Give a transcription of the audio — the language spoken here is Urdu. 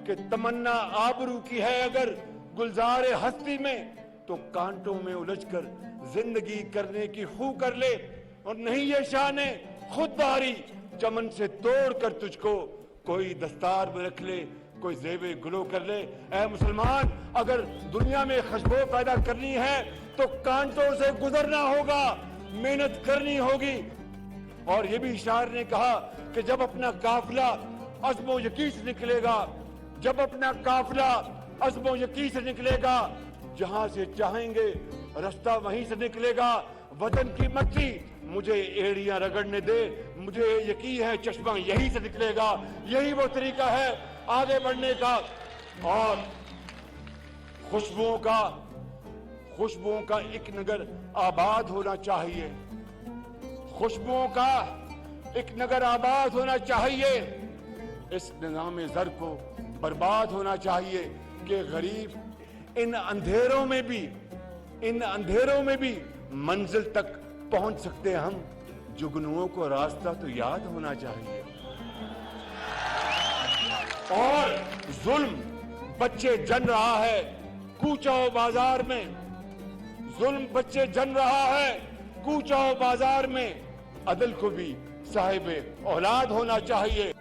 کہ تمنا آبرو کی ہے اگر گلزار ہستی میں تو کانٹوں میں الجھ کر زندگی کرنے کی خو کر لے، اور نہیں یہ شان خودداری چمن سے توڑ کر تجھ کو کوئی دستار میں رکھ لے، کوئی زیب گلو کر لے۔ اے مسلمان، اگر دنیا میں خوشبو پیدا کرنی ہے تو کانٹوں سے گزرنا ہوگا، محنت کرنی ہوگی۔ اور یہ بھی شاعر نے کہا کہ جب اپنا قافلہ عزم و یقین سے نکلے گا، جب اپنا قافلہ عزم و یقین سے نکلے گا، جہاں سے چاہیں گے رستہ وہیں سے نکلے گا۔ وطن کی مٹی مجھے ایڑیاں رگڑنے دے، مجھے یقین ہے چشمہ یہیں سے نکلے گا۔ یہی وہ طریقہ ہے آگے بڑھنے کا۔ اور خوشبوؤں کا ایک نگر آباد ہونا چاہیے، خوشبوؤں کا ایک نگر آباد ہونا چاہیے۔ اس نظام زر کو برباد ہونا چاہیے کہ غریب ان اندھیروں میں بھی منزل تک پہنچ سکتے ہیں۔ ہم جگنوؤں کو راستہ تو یاد ہونا چاہیے۔ اور ظلم بچے جن رہا ہے کوچہ و بازار میں، ظلم بچے جن رہا ہے کوچہ و بازار میں، عدل کو بھی صاحب اولاد ہونا چاہیے۔